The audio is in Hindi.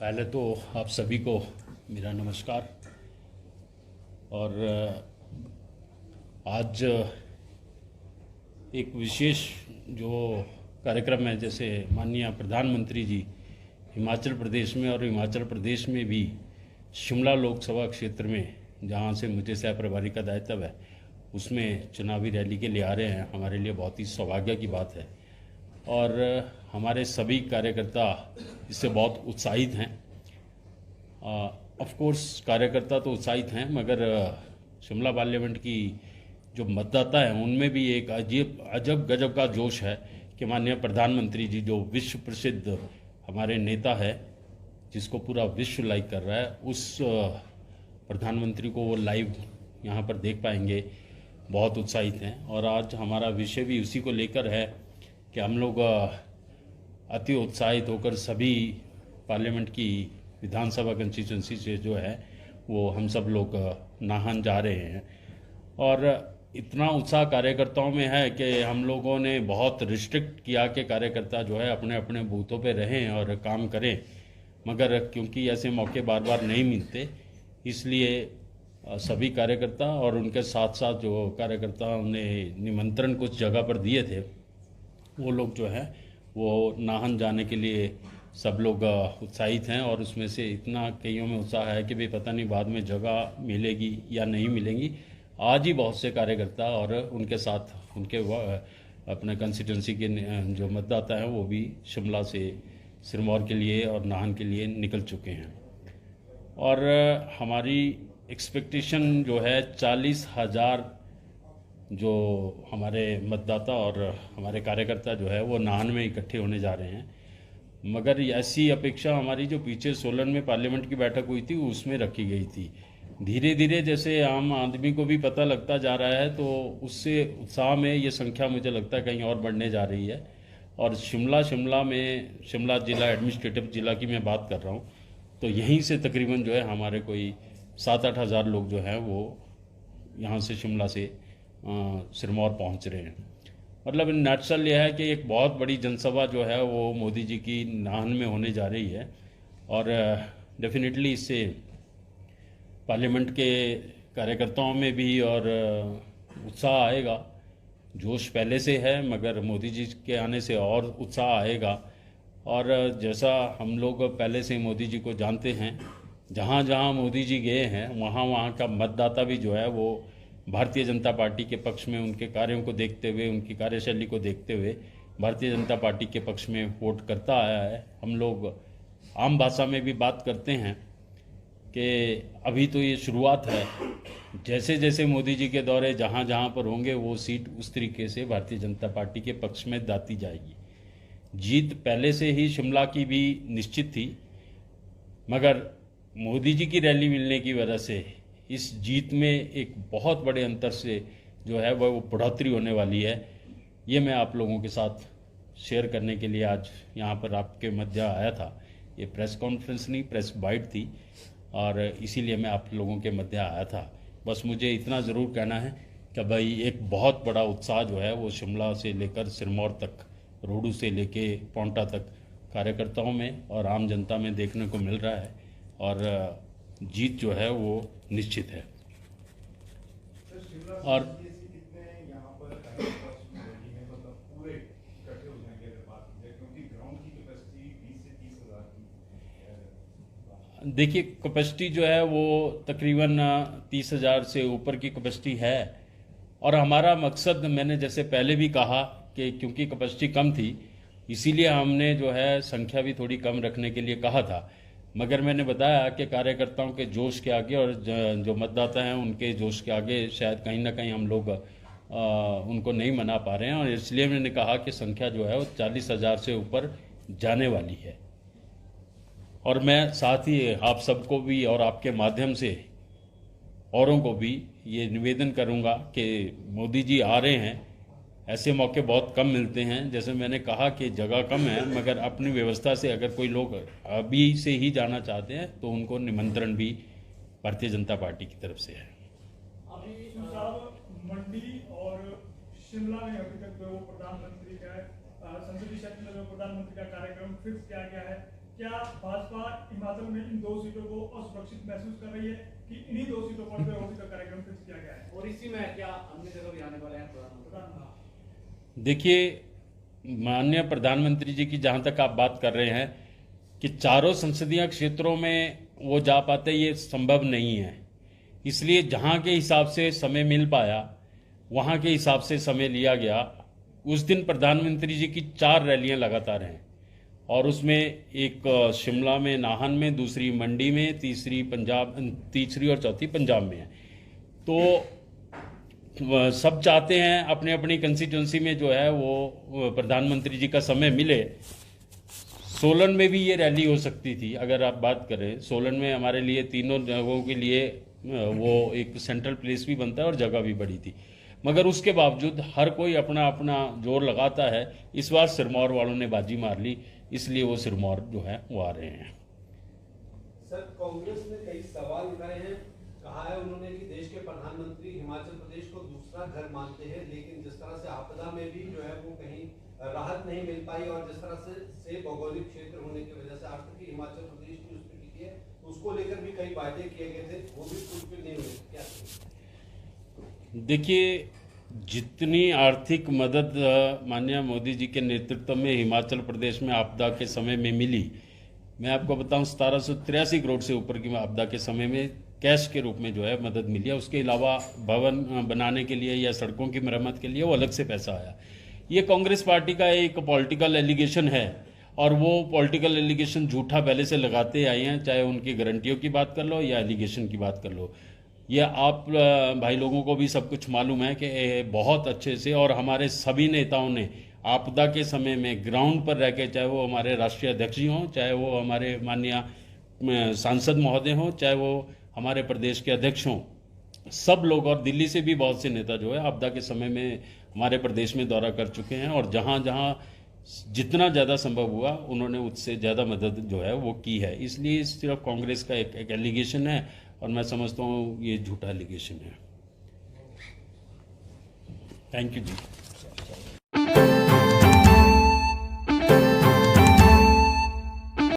पहले तो आप सभी को मेरा नमस्कार। और आज एक विशेष जो कार्यक्रम है, जैसे माननीय प्रधानमंत्री जी हिमाचल प्रदेश में और हिमाचल प्रदेश में भी शिमला लोकसभा क्षेत्र में, जहां से मुझे सह प्रभारी का दायित्व है, उसमें चुनावी रैली के लिए आ रहे हैं, हमारे लिए बहुत ही सौभाग्य की बात है। और हमारे सभी कार्यकर्ता इससे बहुत उत्साहित हैं। ऑफ कोर्स कार्यकर्ता तो उत्साहित हैं, मगर शिमला पार्लियामेंट की जो मतदाता हैं उनमें भी एक अजब गजब का जोश है कि माननीय प्रधानमंत्री जी, जो विश्व प्रसिद्ध हमारे नेता है, जिसको पूरा विश्व लाइक कर रहा है, उस प्रधानमंत्री को वो लाइव यहाँ पर देख पाएंगे। बहुत उत्साहित हैं। और आज हमारा विषय भी उसी को लेकर है कि हम लोग अति उत्साहित होकर सभी पार्लियामेंट की विधानसभा कंस्टिट्यूंसी से जो है वो हम सब लोग नाहन जा रहे हैं। और इतना उत्साह कार्यकर्ताओं में है कि हम लोगों ने बहुत रिस्ट्रिक्ट किया कि कार्यकर्ता जो है अपने अपने बूथों पे रहें और काम करें, मगर क्योंकि ऐसे मौके बार बार नहीं मिलते, इसलिए सभी कार्यकर्ता और उनके साथ साथ जो कार्यकर्ताओं ने निमंत्रण कुछ जगह पर दिए थे, वो लोग जो है वो नाहन जाने के लिए सब लोग उत्साहित हैं। और उसमें से इतना कईयों में उत्साह है कि भाई पता नहीं बाद में जगह मिलेगी या नहीं मिलेंगी। आज ही बहुत से कार्यकर्ता और उनके साथ उनके अपने कंस्टिट्यूंसी के जो मतदाता हैं वो भी शिमला से सिरमौर के लिए और नाहन के लिए निकल चुके हैं। और हमारी एक्सपेक्टेशन जो है 40,000 जो हमारे मतदाता और हमारे कार्यकर्ता जो है वो नाहन में इकट्ठे होने जा रहे हैं। मगर ऐसी अपेक्षा हमारी जो पीछे सोलन में पार्लियामेंट की बैठक हुई थी उसमें रखी गई थी। धीरे धीरे जैसे आम आदमी को भी पता लगता जा रहा है, तो उससे उत्साह में ये संख्या मुझे लगता है कहीं और बढ़ने जा रही है। और शिमला में, शिमला जिला एडमिनिस्ट्रेटिव जिला की मैं बात कर रहा हूँ, तो यहीं से तकरीबन जो है हमारे कोई 7-8 हज़ार लोग जो हैं वो यहाँ से शिमला से सिरमौर पहुँच रहे हैं। मतलब नेटसल यह है कि एक बहुत बड़ी जनसभा जो है वो मोदी जी की नाहन में होने जा रही है। और डेफिनेटली इससे पार्लियामेंट के कार्यकर्ताओं में भी और उत्साह आएगा। जोश पहले से है, मगर मोदी जी के आने से और उत्साह आएगा। और जैसा हम लोग पहले से मोदी जी को जानते हैं, जहाँ जहाँ मोदी जी गए हैं वहाँ वहाँ का मतदाता भी जो है वो भारतीय जनता पार्टी के पक्ष में, उनके कार्यों को देखते हुए, उनकी कार्यशैली को देखते हुए भारतीय जनता पार्टी के पक्ष में वोट करता आया है। हम लोग आम भाषा में भी बात करते हैं कि अभी तो ये शुरुआत है, जैसे जैसे मोदी जी के दौरे जहाँ जहाँ पर होंगे वो सीट उस तरीके से भारतीय जनता पार्टी के पक्ष में दाती जाएगी। जीत पहले से ही शिमला की भी निश्चित थी, मगर मोदी जी की रैली मिलने की वजह से इस जीत में एक बहुत बड़े अंतर से जो है वो बढ़ोतरी होने वाली है। ये मैं आप लोगों के साथ शेयर करने के लिए आज यहाँ पर आपके मध्य आया था। ये प्रेस कॉन्फ्रेंस नहीं, प्रेस बाइट थी, और इसीलिए मैं आप लोगों के मध्य आया था। बस मुझे इतना ज़रूर कहना है कि भाई एक बहुत बड़ा उत्साह जो है वो शिमला से लेकर सिरमौर तक, रोडू से लेके पौंटा तक कार्यकर्ताओं में और आम जनता में देखने को मिल रहा है। और जीत जो है वो निश्चित है। और देखिए, कैपेसिटी जो है वो तकरीबन 30,000 से ऊपर की कैपेसिटी है। और हमारा मकसद, मैंने जैसे पहले भी कहा कि क्योंकि कैपेसिटी कम थी, इसीलिए हमने जो है संख्या भी थोड़ी कम रखने के लिए कहा था। मगर मैंने बताया कि कार्यकर्ताओं के जोश के आगे और जो मतदाता हैं उनके जोश के आगे शायद कहीं ना कहीं हम लोग उनको नहीं मना पा रहे हैं। और इसलिए मैंने कहा कि संख्या जो है वो 40,000 से ऊपर जाने वाली है। और मैं साथ ही आप सबको भी और आपके माध्यम से औरों को भी ये निवेदन करूंगा कि मोदी जी आ रहे हैं, ऐसे मौके बहुत कम मिलते हैं। जैसे मैंने कहा कि जगह कम है, मगर अपनी व्यवस्था से अगर कोई लोग अभी से ही जाना चाहते हैं तो उनको निमंत्रण भी भारतीय जनता पार्टी की तरफ से है। अभी मंडी और शिमला में अभी तक जो प्रधानमंत्री का संसदीय क्षेत्र में जो प्रधानमंत्री का कार्यक्रम फिक्स किया गया है, क्या भाजपा हिमाचल में इन 2 सीटों को असुरक्षित महसूस कर रही है कि इन्हीं 2 सीटों पर होली का कार्यक्रम फिक्स किया गया है और इसी में क्या अन्य जगह भी आने वाले हैं प्रधानमंत्री? देखिए, माननीय प्रधानमंत्री जी की जहां तक आप बात कर रहे हैं कि चारों संसदीय क्षेत्रों में वो जा पाते, ये संभव नहीं है। इसलिए जहां के हिसाब से समय मिल पाया वहां के हिसाब से समय लिया गया। उस दिन प्रधानमंत्री जी की 4 रैलियां लगातार हैं और उसमें एक शिमला में, नाहन में, दूसरी मंडी में, तीसरी और चौथी पंजाब में है। तो सब चाहते हैं अपने अपनी कंस्टिट्यूंसी में जो है वो प्रधानमंत्री जी का समय मिले। सोलन में भी ये रैली हो सकती थी। अगर आप बात करें, सोलन में हमारे लिए तीनों जगहों के लिए वो एक सेंट्रल प्लेस भी बनता है और जगह भी बड़ी थी, मगर उसके बावजूद हर कोई अपना अपना जोर लगाता है। इस बार सिरमौर वालों ने बाजी मार ली, इसलिए वो सिरमौर जो है वो आ रहे हैं। सर, कांग्रेस ने कई सवाल उठाए हैं। कहा है उन्होंने कि देश के प्रधानमंत्री हिमाचल प्रदेश को दूसरा घर मानते हैं, लेकिन जिस तरह से आपदा में भी जो है वो कहीं राहत नहीं मिल पाई और जिस तरह से भौगोलिक क्षेत्र होने की वजह से आज तक की हिमाचल प्रदेश की उस स्थिति है, उसको लेकर भी कई वायदे किए गए थे, वो भी फुलफिल नहीं हुए। क्या देखिए, जितनी आर्थिक मदद माननीय मोदी जी के नेतृत्व में हिमाचल प्रदेश में आपदा के समय में मिली, मैं आपको बताऊं 1783 करोड़ से ऊपर की आपदा के समय में कैश के रूप में जो है मदद मिली है। उसके अलावा भवन बनाने के लिए या सड़कों की मरम्मत के लिए वो अलग से पैसा आया। ये कांग्रेस पार्टी का एक पॉलिटिकल एलिगेशन है और वो पॉलिटिकल एलिगेशन झूठा पहले से लगाते आए हैं, चाहे उनकी गारंटियों की बात कर लो या एलिगेशन की बात कर लो। ये आप भाई लोगों को भी सब कुछ मालूम है कि बहुत अच्छे से और हमारे सभी नेताओं ने आपदा के समय में ग्राउंड पर रह के, चाहे वो हमारे राष्ट्रीय अध्यक्ष जी हों, चाहे वो हमारे माननीय सांसद महोदय हों, चाहे वो हमारे प्रदेश के अध्यक्ष हों, सब लोग और दिल्ली से भी बहुत से नेता जो है आपदा के समय में हमारे प्रदेश में दौरा कर चुके हैं और जहां जहां जितना ज़्यादा संभव हुआ उन्होंने उससे ज़्यादा मदद जो है वो की है। इसलिए सिर्फ कांग्रेस का एक एलिगेशन है और मैं समझता हूँ ये झूठा एलिगेशन है। Thank you ji.